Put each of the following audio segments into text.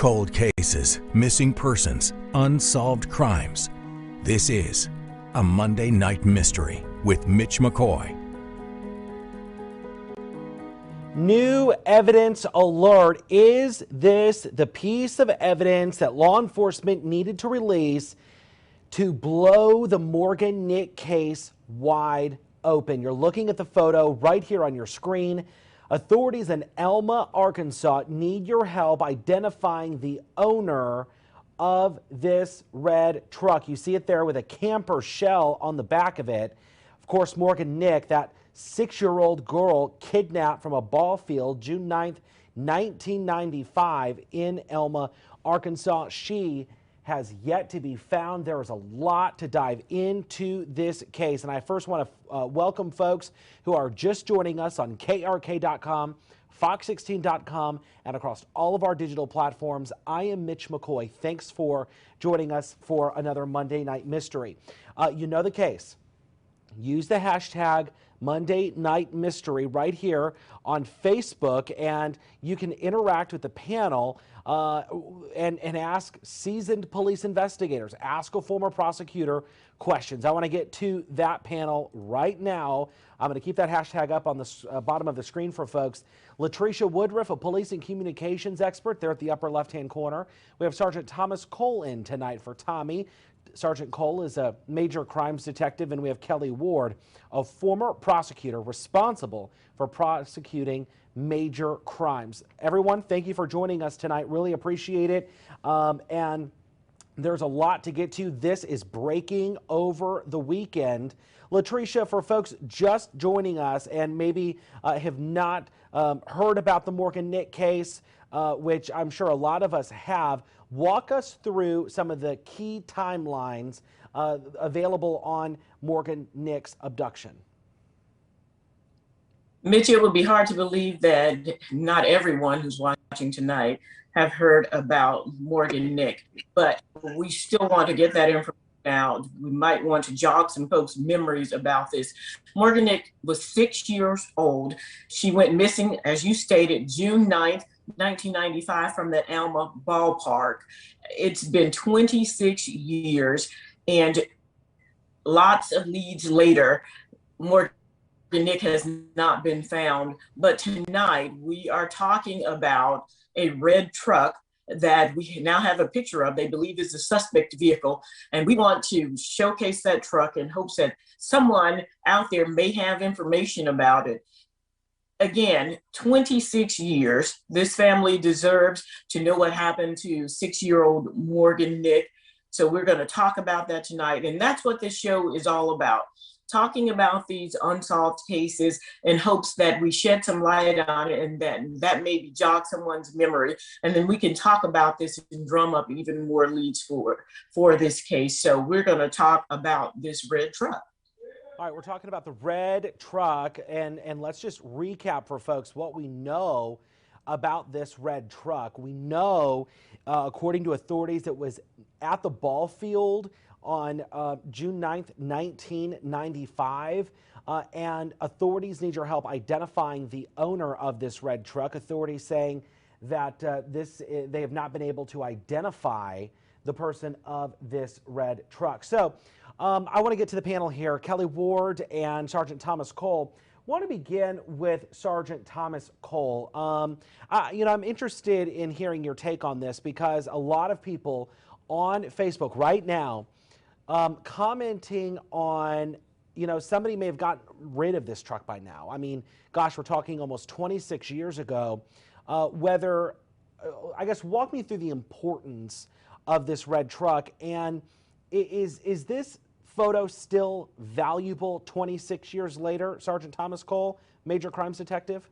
Cold cases, missing persons, unsolved crimes. This is a Monday Night Mystery with Mitch McCoy. New evidence alert. Is this the piece of evidence that law enforcement needed to release to blow the Morgan Nick case wide open? You're looking at the photo right here on your screen. Authorities in Elma, Arkansas need your help identifying the owner of this red truck. You see it there with a camper shell on the back of it. Of course, Morgan Nick, that 6-year-old girl kidnapped from a ball field June 9th, 1995 in Elma, Arkansas. She has yet to be found. There is a lot to dive into this case. And I first want to welcome folks who are just joining us on KRK.com, Fox16.com, and across all of our digital platforms. I am Mitch McCoy. Thanks for joining us for another Monday Night Mystery. You know the case. Use the hashtag Monday Night Mystery right here on Facebook, and you can interact with the panel and ask seasoned police investigators, ask a former prosecutor questions. I want to get to that panel right now. I'm going to keep that hashtag up on the bottom of the screen for folks. LATRESHA Woodruff, a police and communications expert, there at the upper left-hand corner. We have Sergeant Thomas Cole in tonight for Tommy. Sergeant Cole is a major crimes detective, and we have Kelly Ward, a former prosecutor responsible for prosecuting major crimes. Everyone, thank you for joining us tonight. Really appreciate it. And there's a lot to get to. This is breaking over the weekend. LATRESHA, for folks just joining us and maybe have not heard about the Morgan Nick case, which I'm sure a lot of us have, walk us through some of the key timelines available on Morgan Nick's abduction. Mitch, it would be hard to believe that not everyone who's watching tonight have heard about Morgan Nick, but we still want to get that information out. We might want to jog some folks' memories about this. Morgan Nick was 6 years old. She went missing, as you stated, June 9th, 1995 from the Elma ballpark. It's been 26 years, and lots of leads later, Morgan Nick has not been found. But tonight we are talking about a red truck that we now have a picture of. They believe is a suspect vehicle, and we want to showcase that truck in hopes that someone out there may have information about it. Again, 26 years. This family deserves to know what happened to 6-year-old Morgan Nick. So we're going to talk about that tonight. And that's what this show is all about. Talking about these unsolved cases in hopes that we shed some light on it and that maybe jog someone's memory. And then we can talk about this and drum up even more leads for this case. So we're going to talk about this red truck. All right, we're talking about the red truck, and let's just recap for folks what we know about this red truck. We know, according to authorities, it was at the ball field on June 9th, 1995, and authorities need your help identifying the owner of this red truck. Authorities saying that they have not been able to identify the person of this red truck. So I want to get to the panel here. Kelly Ward and Sergeant Thomas Cole. I want to begin with Sergeant Thomas Cole. I'm interested in hearing your take on this because a lot of people on Facebook right now commenting on, somebody may have gotten rid of this truck by now. I mean, gosh, we're talking almost 26 years ago. I guess, walk me through the importance of this red truck, and is this photo still valuable 26 years later, Sergeant Thomas Cole, major crimes detective?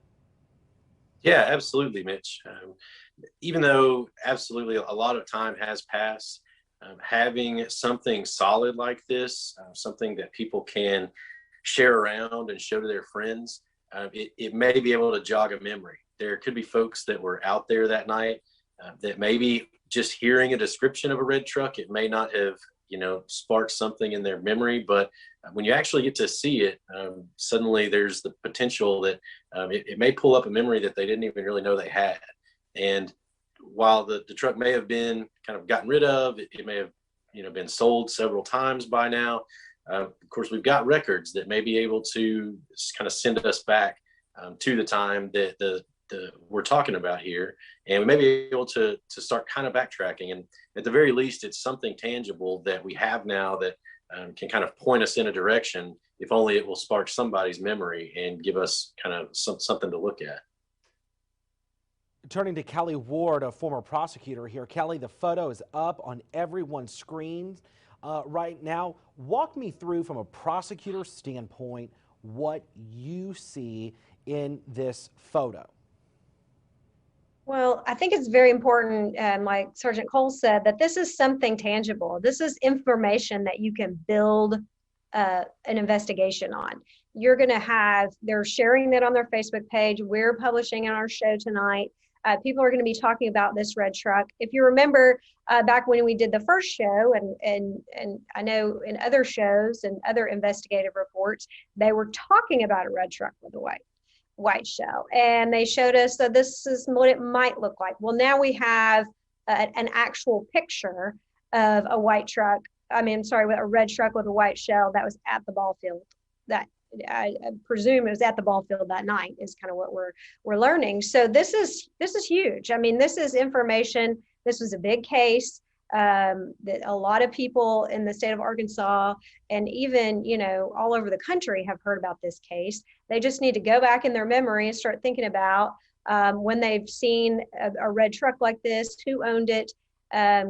Yeah, absolutely, Mitch. Even though absolutely a lot of time has passed, having something solid like this, something that people can share around and show to their friends, it may be able to jog a memory. There could be folks that were out there that night that maybe just hearing a description of a red truck, it may not have sparked something in their memory, but when you actually get to see it, suddenly there's the potential that it may pull up a memory that they didn't even really know they had. And while the truck may have been kind of gotten rid of, it may have, been sold several times by now. Of course, we've got records that may be able to kind of send us back to the time that we're talking about here, and we may be able to start kind of backtracking. And at the very least, it's something tangible that we have now that can kind of point us in a direction, if only it will spark somebody's memory and give us kind of something to look at. Turning to Kelly Ward, a former prosecutor here. Kelly, the photo is up on everyone's screens right now. Walk me through, from a prosecutor standpoint, what you see in this photo. Well, I think it's very important, like Sergeant Cole said, that this is something tangible. This is information that you can build an investigation on. You're going to have, they're sharing that on their Facebook page. We're publishing in our show tonight. People are going to be talking about this red truck. If you remember back when we did the first show, and I know in other shows and other investigative reports, they were talking about a red truck with a white shell, and they showed us that this is what it might look like. Well, now we have an actual picture of a white truck. I mean, sorry, a red truck with a white shell that was at the ball field. That I presume it was at the ball field that night, is kind of what we're learning. So this is huge. I mean, this is information. This was a big case that a lot of people in the state of Arkansas, and even, all over the country, have heard about this case. They just need to go back in their memory and start thinking about when they've seen a red truck like this, who owned it,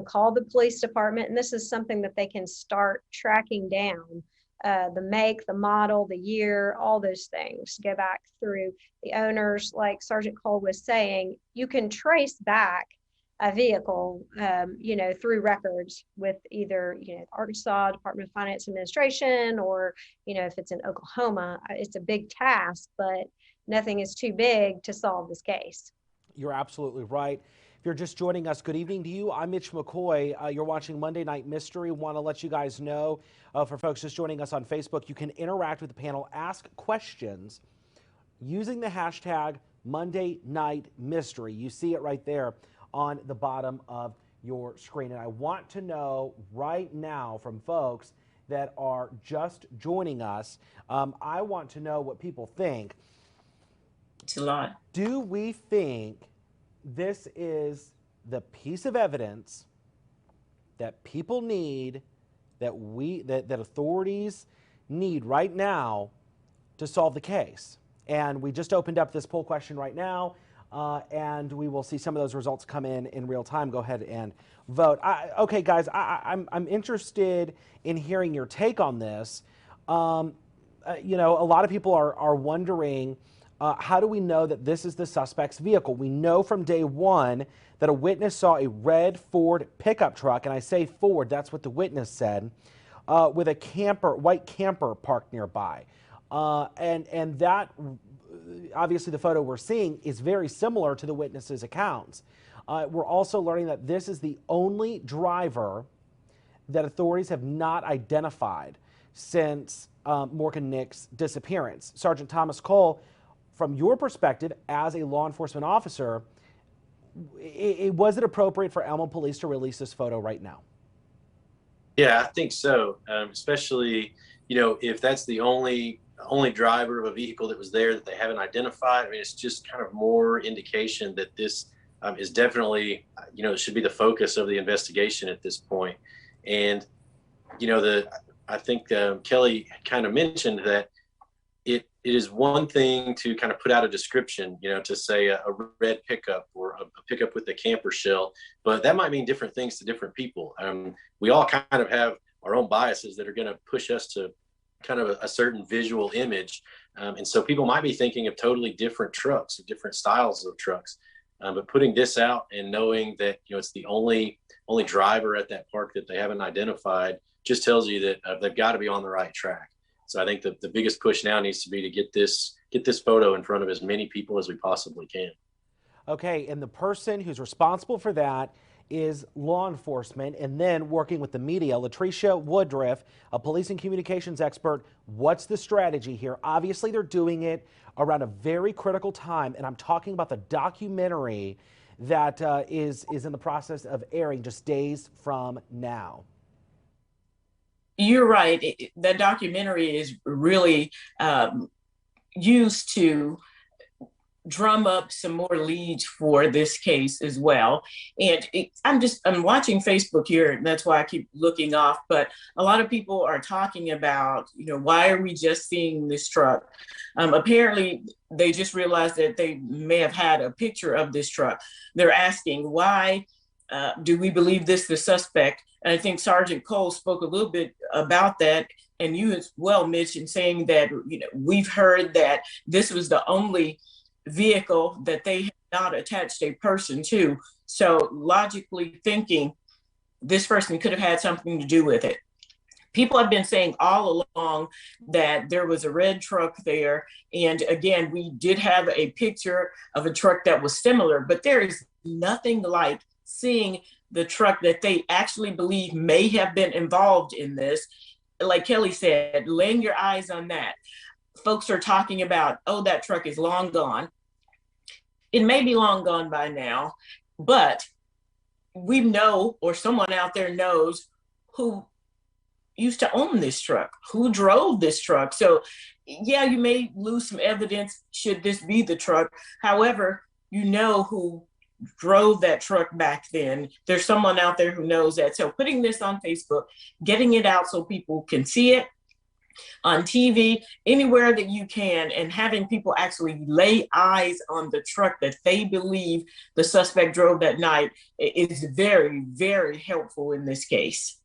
call the police department. And this is something that they can start tracking down. The make, the model, the year, all those things. Go back through the owners, like Sergeant Cole was saying. You can trace back a vehicle, through records with either, Arkansas Department of Finance Administration, or, if it's in Oklahoma. It's a big task, but nothing is too big to solve this case. You're absolutely right. If you're just joining us, good evening to you. I'm Mitch McCoy. You're watching Monday Night Mystery. Want to let you guys know, for folks just joining us on Facebook, you can interact with the panel, ask questions using the hashtag Monday Night Mystery. You see it right there on the bottom of your screen. And I want to know right now from folks that are just joining us, I want to know what people think. It's a lot. Do we think this is the piece of evidence that people need, that authorities need right now to solve the case? And we just opened up this poll question right now, and we will see some of those results come in real time. Go ahead and vote. Okay, guys, I'm interested in hearing your take on this. A lot of people are wondering, how do we know that this is the suspect's vehicle? We know from day one that a witness saw a red Ford pickup truck, and I say Ford, that's what the witness said, with a white camper parked nearby. And that, obviously the photo we're seeing is very similar to the witness's accounts. We're also learning that this is the only driver that authorities have not identified since Morgan Nick's disappearance. Sergeant Thomas Cole, from your perspective as a law enforcement officer, was it appropriate for Elma Police to release this photo right now? Yeah, I think so. Especially, if that's the only driver of a vehicle that was there that they haven't identified. I mean, it's just kind of more indication that this is definitely, it should be the focus of the investigation at this point. And, I think Kelly kind of mentioned that it is one thing to kind of put out a description, to say a red pickup or a pickup with a camper shell, but that might mean different things to different people. We all kind of have our own biases that are going to push us to kind of a certain visual image. And so people might be thinking of totally different trucks or different styles of trucks. But putting this out and knowing that, it's the only driver at that park that they haven't identified just tells you that they've got to be on the right track. So I think the biggest push now needs to be to get this photo in front of as many people as we possibly can. Okay, and the person who's responsible for that is law enforcement, and then working with the media. LATRESHA Woodruff, a police and communications expert. What's the strategy here? Obviously, they're doing it around a very critical time, and I'm talking about the documentary that is in the process of airing just days from now. You're right. That documentary is really used to drum up some more leads for this case as well. And I'm watching Facebook here, and that's why I keep looking off. But a lot of people are talking about, why are we just seeing this truck? Apparently, they just realized that they may have had a picture of this truck. They're asking, why do we believe this the suspect? And I think Sergeant Cole spoke a little bit about that, and you as well, Mitch, in saying that we've heard that this was the only vehicle that they had not attached a person to. So logically thinking, this person could have had something to do with it. People have been saying all along that there was a red truck there. And again, we did have a picture of a truck that was similar, but there is nothing like seeing the truck that they actually believe may have been involved in this. Like Kelly said, laying your eyes on that. Folks are talking about, oh, that truck is long gone. It may be long gone by now, but we know, or someone out there knows, who used to own this truck, who drove this truck. So yeah, you may lose some evidence should this be the truck. However, who drove that truck back then. There's someone out there who knows that. So putting this on Facebook, getting it out so people can see it on TV, anywhere that you can, and having people actually lay eyes on the truck that they believe the suspect drove that night is very, very helpful in this case.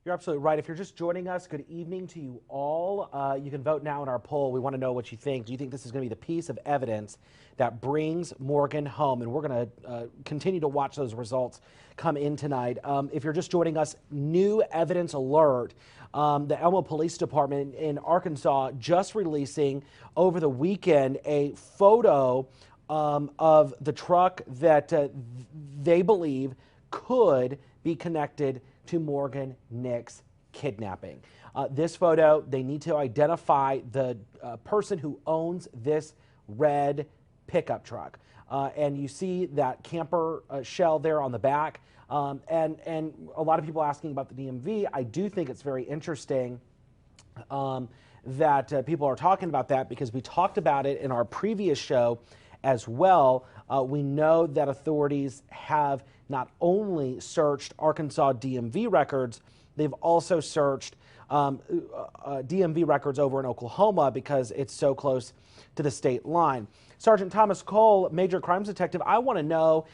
You're absolutely right. If you're just joining us, good evening to you all. You can vote now in our poll. We want to know what you think. Do you think this is going to be the piece of evidence that brings Morgan home? And we're going to continue to watch those results come in tonight. If you're just joining us, new evidence alert. The Elmo Police Department in Arkansas just releasing over the weekend a photo of the truck that they believe could be connected to Morgan Nick's kidnapping. This photo, they need to identify the person who owns this red pickup truck. And you see that camper shell there on the back. And a lot of people asking about the DMV. I do think it's very interesting that people are talking about that, because we talked about it in our previous show as well. We know that authorities have not only searched Arkansas DMV records, they've also searched DMV records over in Oklahoma because it's so close to the state line. Sergeant Thomas Cole, Major Crimes Detective, I want to know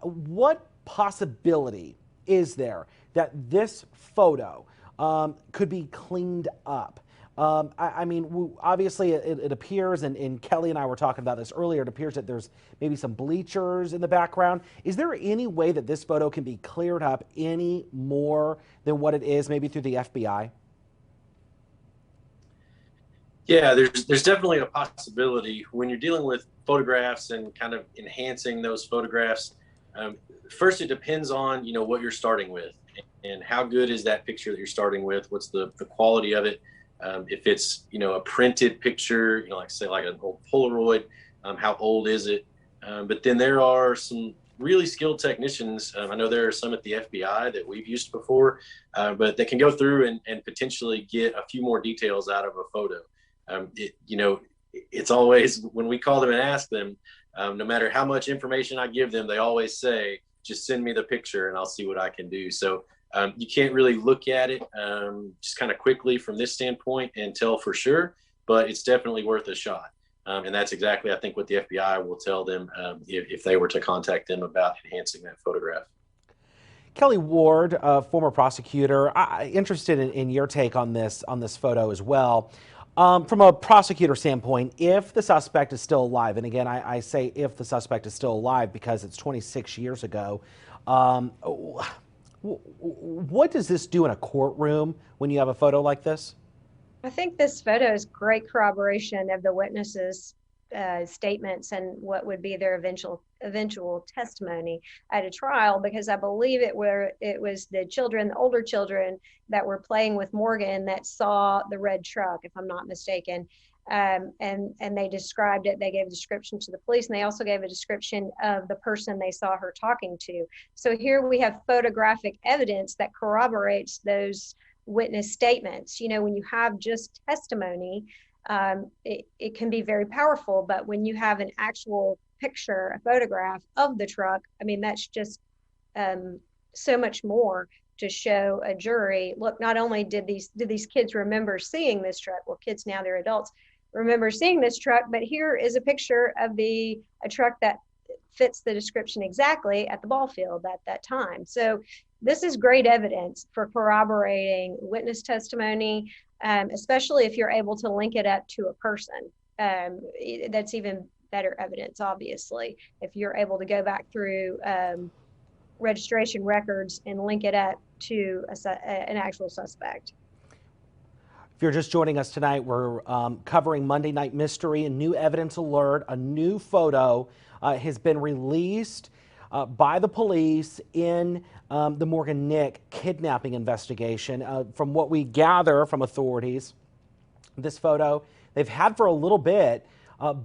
what possibility is there that this photo could be cleaned up? I mean, obviously it appears, and Kelly and I were talking about this earlier, it appears that there's maybe some bleachers in the background. Is there any way that this photo can be cleared up any more than what it is, maybe through the FBI? Yeah, there's definitely a possibility when you're dealing with photographs and kind of enhancing those photographs. First, it depends on, what you're starting with and how good is that picture that you're starting with. What's the quality of it? If it's, a printed picture, like say like an old Polaroid, how old is it? But then there are some really skilled technicians. I know there are some at the FBI that we've used before, but they can go through and potentially get a few more details out of a photo. It's always, when we call them and ask them, no matter how much information I give them, they always say, just send me the picture and I'll see what I can do. So you can't really look at it just kind of quickly from this standpoint and tell for sure, but it's definitely worth a shot. And that's exactly, I think, what the FBI will tell them if they were to contact them about enhancing that photograph. Kelly Ward, former prosecutor, interested in your take on this photo as well. From a prosecutor standpoint, if the suspect is still alive, and again, I say if the suspect is still alive because it's 26 years ago, what does this do in a courtroom when you have a photo like this? I think this photo is great corroboration of the witnesses' statements and what would be their eventual testimony at a trial, because I believe it was the older children that were playing with Morgan that saw the red truck, if I'm not mistaken. and they described it. They gave a description to the police, and they also gave a description of the person they saw her talking to. So here we have photographic evidence that corroborates those witness statements. You know, when you have just testimony, it can be very powerful, but when you have an actual picture, a photograph of the truck, I mean, that's just so much more to show a jury, look, not only did these kids remember seeing this truck, well, kids now, they're adults, remember seeing this truck, but here is a picture of a truck that fits the description exactly at the ball field at that time. So this is great evidence for corroborating witness testimony, especially if you're able to link it up to a person. That's even better evidence, obviously, if you're able to go back through registration records and link it up to an actual suspect. If you're just joining us tonight, we're covering Monday Night Mystery, a new evidence alert, a new photo has been released by the police in the Morgan Nick kidnapping investigation. From what we gather from authorities, this photo they've had for a little bit,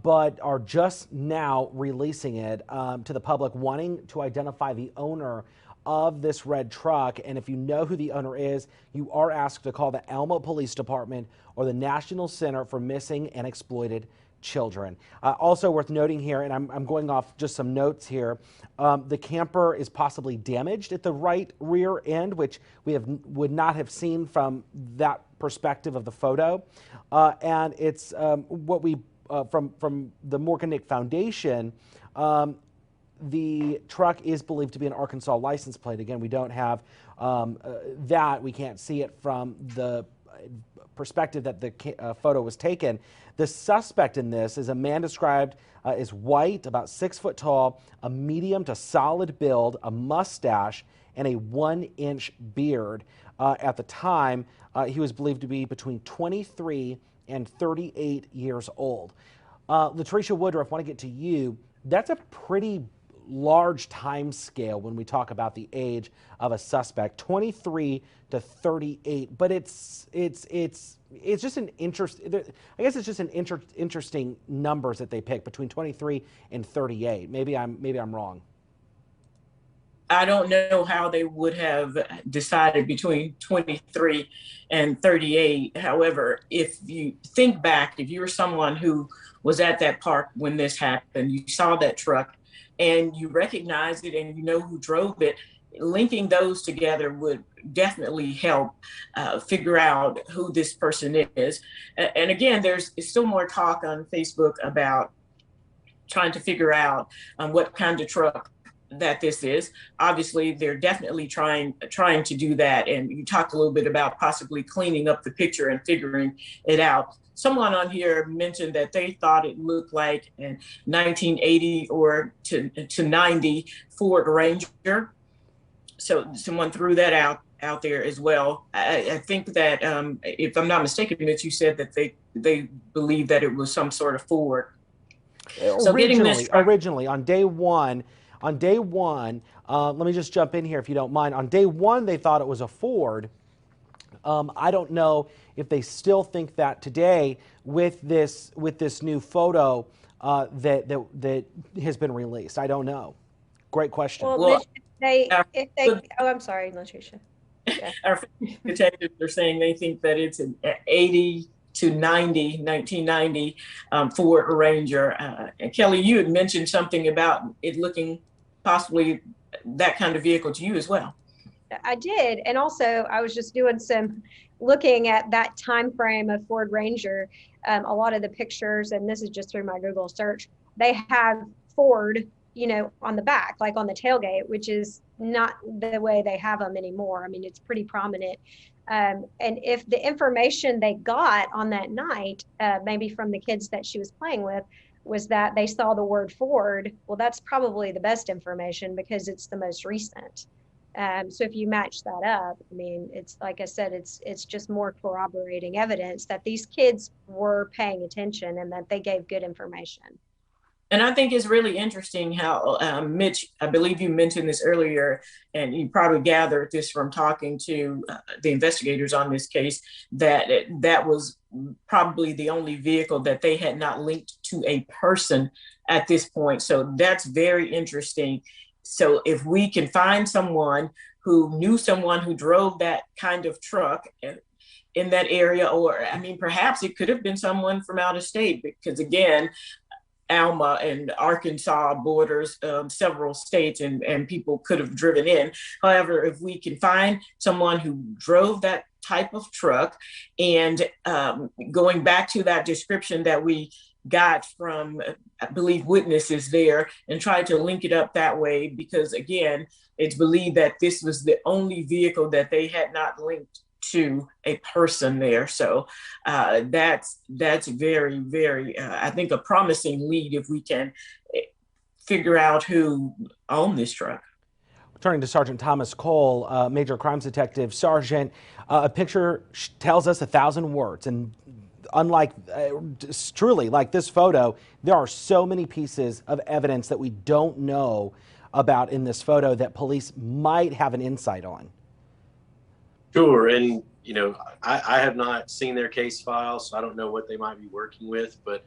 but are just now releasing it to the public, wanting to identify the owner of this red truck. And if you know who the owner is, you are asked to call the Alma Police Department or the National Center for Missing and Exploited Children. Also worth noting here, and I'm going off just some notes here, the camper is possibly damaged at the right rear end, which we would not have seen from that perspective of the photo. And it's what we from the Morgan Nick Foundation, the truck is believed to be an Arkansas license plate. Again, we don't have that. We can't see it from the perspective that the photo was taken. The suspect in this is a man described as white, about 6 foot tall, a medium to solid build, a mustache, and a 1-inch beard. At the time, he was believed to be between 23 and 38 years old. LATRESHA Woodruff, I want to get to you. That's a pretty large time scale when we talk about the age of a suspect, 23 to 38. But it's just an interest. I guess it's just an interesting numbers that they pick between 23 and 38. Maybe I'm wrong. I don't know how they would have decided between 23 and 38. However, if you think back, if you were someone who was at that park when this happened, you saw that truck and you recognize it and you know who drove it, linking those together would definitely help figure out who this person is. And again, there's still more talk on Facebook about trying to figure out what kind of truck that this is. Obviously, they're definitely trying to do that. And you talked a little bit about possibly cleaning up the picture and figuring it out. Someone on here mentioned that they thought it looked like a 1980 or to 90 Ford Ranger. So someone threw that out there as well. I think that if I'm not mistaken, Mitch, you said that they believe that it was some sort of Ford. So originally on day one, let me just jump in here if you don't mind. On day one, they thought it was a Ford. I don't know if they still think that today with this new photo that has been released. I don't know. Great question. Well, I'm sorry, LATRESHA. Yeah. Our detectives are saying they think that it's an 80 to 90, 1990 Ford Ranger. And Kelly, you had mentioned something about it looking possibly that kind of vehicle to you as well. I did. And also I was just doing some looking at that time frame of Ford Ranger. A lot of the pictures, and this is just through my Google search, they have Ford, on the back, like on the tailgate, which is not the way they have them anymore. I mean, it's pretty prominent. And if the information they got on that night, maybe from the kids that she was playing with, was that they saw the word Ford, well, that's probably the best information because it's the most recent. So if you match that up, I mean, it's like I said, it's just more corroborating evidence that these kids were paying attention and that they gave good information. And I think it's really interesting how, Mitch, I believe you mentioned this earlier, and you probably gathered this from talking to the investigators on this case, that that was probably the only vehicle that they had not linked to a person at this point. So that's very interesting. So if we can find someone who knew someone who drove that kind of truck in that area, or I mean, perhaps it could have been someone from out of state, because again, Alma and Arkansas borders several states, and people could have driven in. However, if we can find someone who drove that type of truck, and going back to that description that we got from, I believe, witnesses there, and try to link it up that way, because again, it's believed that this was the only vehicle that they had not linked to a person there. So that's very, very, I think, a promising lead if we can figure out who owned this truck. Turning to Sergeant Thomas Cole, Major Crimes Detective. Sergeant, a picture tells us 1,000 words, and unlike, truly, like this photo, there are so many pieces of evidence that we don't know about in this photo that police might have an insight on. Sure, and you know, I have not seen their case file, so I don't know what they might be working with. But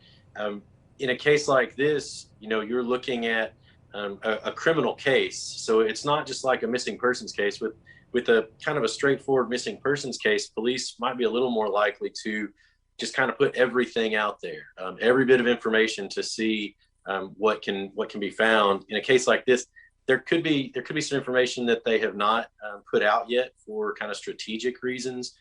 in a case like this, you know, you're looking at a criminal case, so it's not just like a missing persons case. With a kind of a straightforward missing persons case, police might be a little more likely to just kind of put everything out there, every bit of information to see what can be found. In a case like this, there could be some information that they have not put out yet for kind of strategic reasons.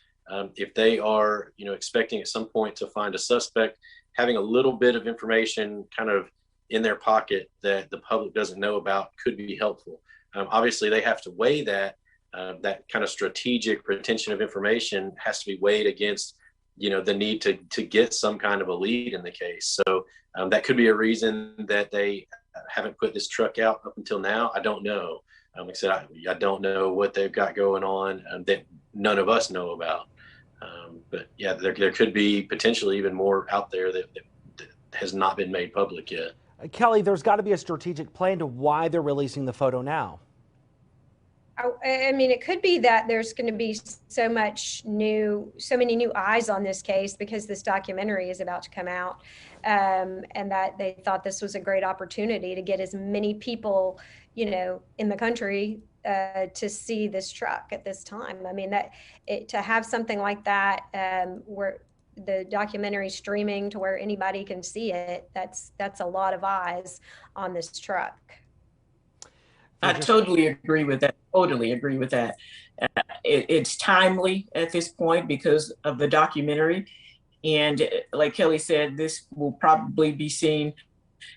If they are, you know, expecting at some point to find a suspect, having a little bit of information kind of in their pocket that the public doesn't know about could be helpful. Obviously, they have to weigh that kind of strategic retention of information has to be weighed against, you know, the need to get some kind of a lead in the case. So that could be a reason that they haven't put this truck out up until now. I don't know. Like I said, I don't know what they've got going on that none of us know about. But yeah, there could be potentially even more out there that has not been made public yet. Kelly, there's got to be a strategic plan to why they're releasing the photo now. I mean, it could be that there's going to be so many new eyes on this case because this documentary is about to come out, and that they thought this was a great opportunity to get as many people, you know, in the country to see this truck at this time. I mean, to have something like that where the documentary streaming to where anybody can see it, that's a lot of eyes on this truck. I totally agree with that. Totally agree with that. It's timely at this point because of the documentary. And like Kelly said, this will probably be seen,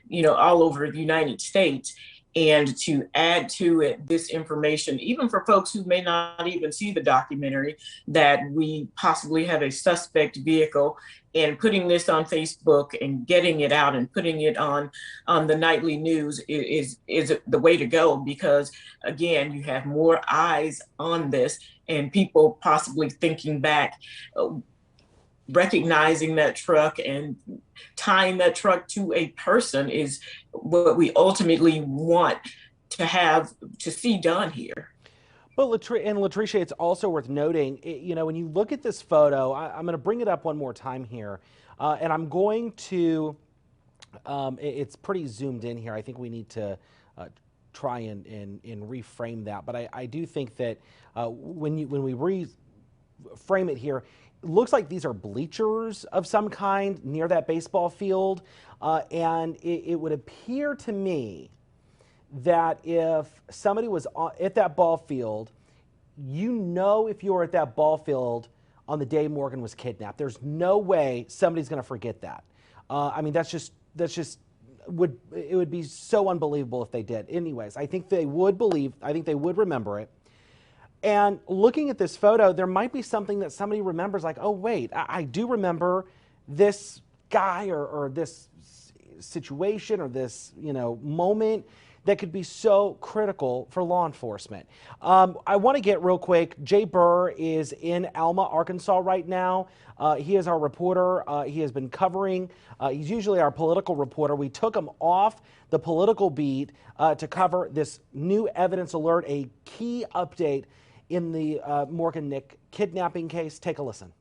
you know, all over the United States. And to add to it this information, even for folks who may not even see the documentary, that we possibly have a suspect vehicle, and putting this on Facebook and getting it out and putting it on the nightly news is the way to go, because again, you have more eyes on this and people possibly thinking back, recognizing that truck and tying that truck to a person is what we ultimately want to see done here. But LATRESHA, it's also worth noting, you know, when you look at this photo, I'm going to bring it up one more time here, and I'm going to, it's pretty zoomed in here. I think we need to try and reframe that. But I do think that when we reframe it here, it looks like these are bleachers of some kind near that baseball field, and it would appear to me that if somebody was at that ball field, you know, if you were at that ball field on the day Morgan was kidnapped, there's no way somebody's going to forget that. I mean, it would be so unbelievable if they did. Anyways, I think they would remember it. And looking at this photo, there might be something that somebody remembers, like, oh wait, I do remember this guy or this situation or this, you know, moment that could be so critical for law enforcement. I want to get real quick. Jay Burr is in Alma, Arkansas right now. He is our reporter. He has been covering, he's usually our political reporter. We took him off the political beat to cover this new evidence alert, a key update in the Morgan Nick kidnapping case. Take a listen.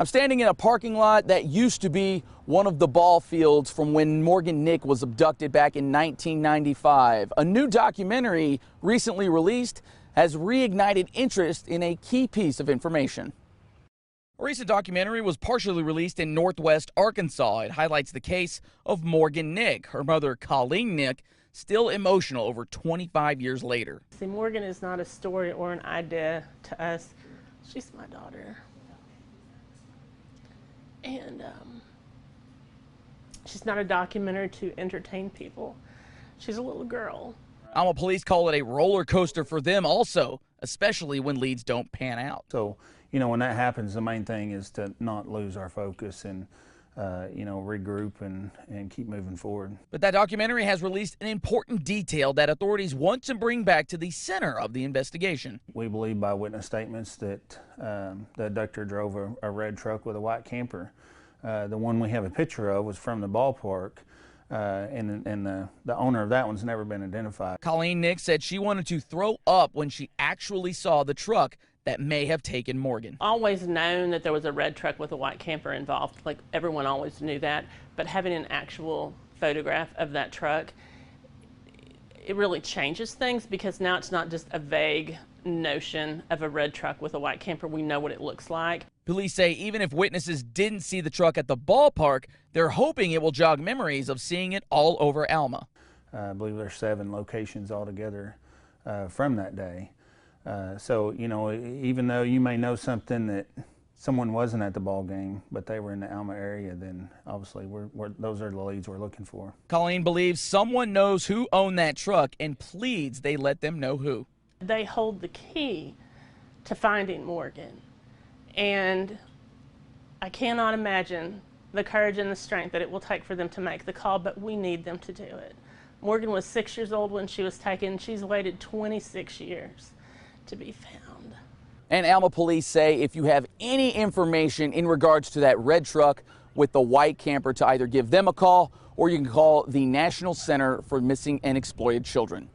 I'm standing in a parking lot that used to be one of the ball fields from when Morgan Nick was abducted back in 1995. A new documentary recently released has reignited interest in a key piece of information. A recent documentary was partially released in Northwest Arkansas. It highlights the case of Morgan Nick. Her mother, Colleen Nick, still emotional over 25 years later. See, Morgan is not a story or an idea to us. She's my daughter. And she's not a documentary to entertain people. She's a little girl. Alma police call it a roller coaster for them also, especially when leads don't pan out. So, you know, when that happens, the main thing is to not lose our focus and, you know, regroup and keep moving forward. But that documentary has released an important detail that authorities want to bring back to the center of the investigation. We believe by witness statements that the abductor drove a red truck with a white camper. The one we have a picture of was from the ballpark, and the owner of that one's never been identified. Colleen Nick said she wanted to throw up when she actually saw the truck that may have taken Morgan. Always known that there was a red truck with a white camper involved. Like, everyone always knew that. But having an actual photograph of that truck, it really changes things, because now it's not just a vague notion of a red truck with a white camper. We know what it looks like. Police say even if witnesses didn't see the truck at the ballpark, they're hoping it will jog memories of seeing it all over Alma. I believe there's 7 locations altogether from that day. So, you know, even though you may know something that someone wasn't at the ball game, but they were in the Alma area, then obviously those are the leads we're looking for. Colleen believes someone knows who owned that truck and pleads they let them know who. They hold the key to finding Morgan. And I cannot imagine the courage and the strength that it will take for them to make the call, but we need them to do it. Morgan was 6 years old when she was taken. She's waited 26 years to be found. And Alma police say if you have any information in regards to that red truck with the white camper, to either give them a call or you can call the National Center for Missing and Exploited Children.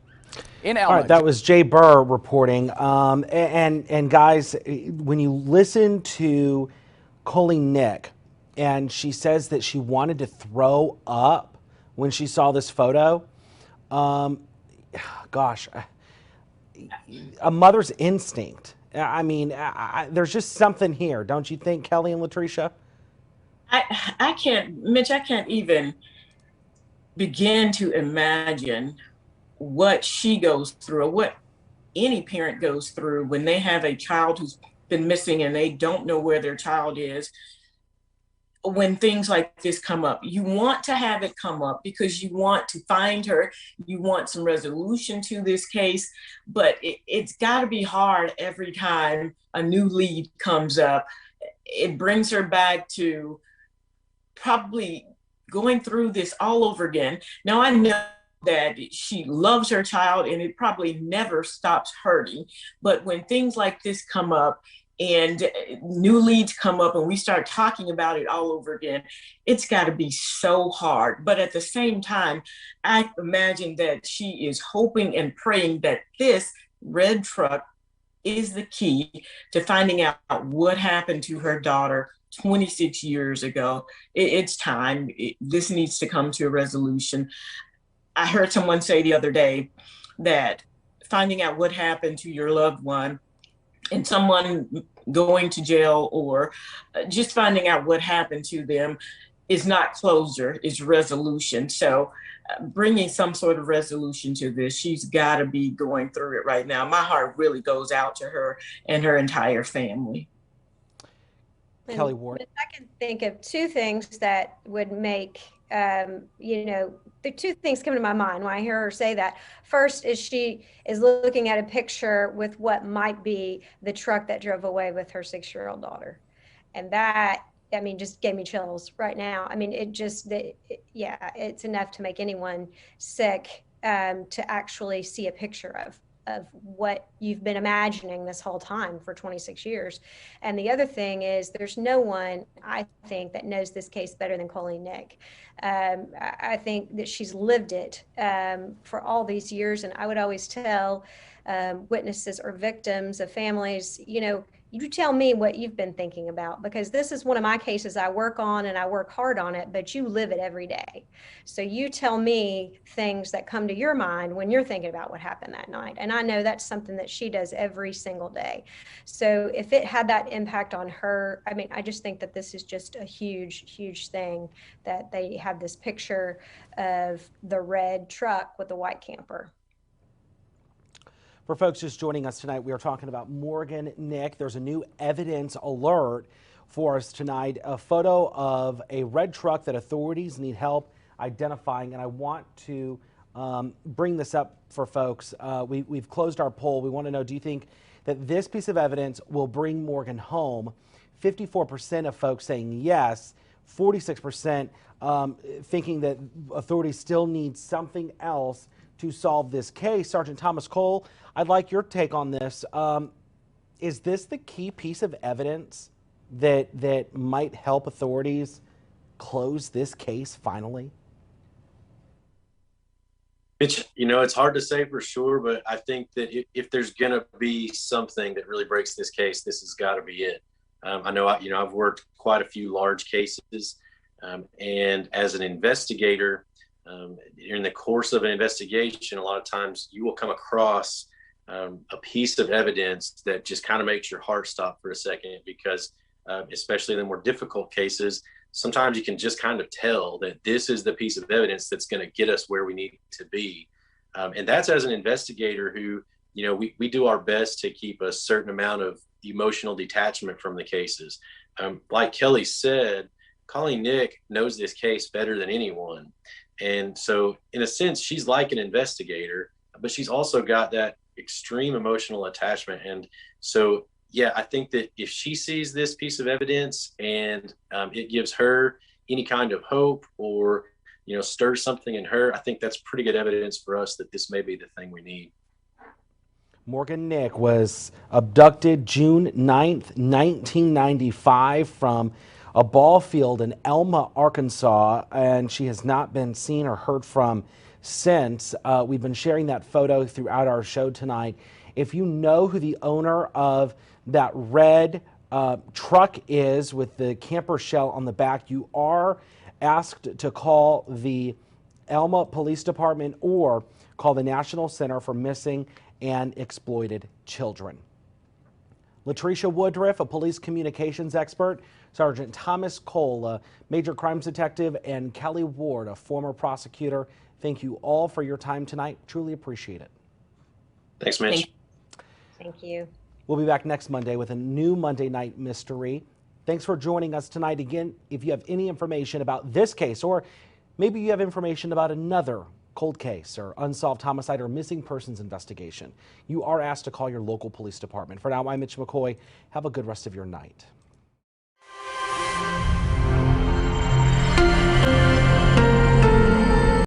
In Alma. All right, that was Jay Burr reporting. And guys, when you listen to Colleen Nick, and she says that she wanted to throw up when she saw this photo, gosh, a mother's instinct. I mean, there's just something here, don't you think, Kelly and LATRESHA? I can't, Mitch, I can't even begin to imagine what she goes through, or what any parent goes through when they have a child who's been missing and they don't know where their child is. When things like this come up, you want to have it come up because you want to find her, you want some resolution to this case, but it's got to be hard every time a new lead comes up. It brings her back to probably going through this all over again. Now, I know that she loves her child and it probably never stops hurting, but when things like this come up and new leads come up and we start talking about it all over again, it's got to be so hard. But at the same time, I imagine that she is hoping and praying that this red truck is the key to finding out what happened to her daughter 26 years ago. It's time. This needs to come to a resolution. I heard someone say the other day that finding out what happened to your loved one and someone going to jail, or just finding out what happened to them, is not closure, is resolution. So bringing some sort of resolution to this, she's got to be going through it right now. My heart really goes out to her and her entire family. Kelly Ward. I can think of 2 things that would make, you know, the 2 things come to my mind when I hear her say that. First is she is looking at a picture with what might be the truck that drove away with her 6-year-old daughter. And that, I mean, just gave me chills right now. I mean, it just, yeah, it's enough to make anyone sick. to actually see a picture of what you've been imagining this whole time for 26 years. And the other thing is there's no one, I think, that knows this case better than Colleen Nick. I think that she's lived it for all these years. And I would always tell witnesses or victims of families, you know, you tell me what you've been thinking about, because this is one of my cases I work on and I work hard on it, but you live it every day. So you tell me things that come to your mind when you're thinking about what happened that night. And I know that's something that she does every single day. So if it had that impact on her, I mean, I just think that this is just a huge, huge thing that they have this picture of the red truck with the white camper. For folks just joining us tonight, we are talking about Morgan Nick. There's a new evidence alert for us tonight, a photo of a red truck that authorities need help identifying. And I want to bring this up for folks. We've closed our poll. We want to know, do you think that this piece of evidence will bring Morgan home? 54% of folks saying yes, 46% thinking that authorities still need something else to solve this case. Sergeant Thomas Cole, I'd like your take on this. Is this the key piece of evidence that might help authorities close this case finally? It's, you know, it's hard to say for sure, but I think that if there's going to be something that really breaks this case, this has got to be it. I know, I've worked quite a few large cases, and as an investigator, in the course of an investigation, a lot of times you will come across a piece of evidence that just kind of makes your heart stop for a second, because especially in the more difficult cases, sometimes you can just kind of tell that this is the piece of evidence that's going to get us where we need to be. And that's as an investigator who, you know, we do our best to keep a certain amount of emotional detachment from the cases. Like Kelly said, Colleen Nick knows this case better than anyone. And so in a sense, she's like an investigator, but she's also got that extreme emotional attachment. And so, yeah, I think that if she sees this piece of evidence and it gives her any kind of hope or, you know, stirs something in her, I think that's pretty good evidence for us that this may be the thing we need. Morgan Nick was abducted June 9th, 1995 from a ball field in Elma, Arkansas, and she has not been seen or heard from since. We've been sharing that photo throughout our show tonight. If you know who the owner of that red truck is with the camper shell on the back, you are asked to call the Elma Police Department or call the National Center for Missing and Exploited Children. LATRESHA Woodruff, a police communications expert, Sergeant Thomas Cole, a major crimes detective, and Kelly Ward, a former prosecutor. Thank you all for your time tonight. Truly appreciate it. Thanks, Mitch. Thank you. We'll be back next Monday with a new Monday Night Mystery. Thanks for joining us tonight. Again, if you have any information about this case, or maybe you have information about another cold case or unsolved homicide or missing persons investigation, you are asked to call your local police department. For now, I'm Mitch McCoy. Have a good rest of your night.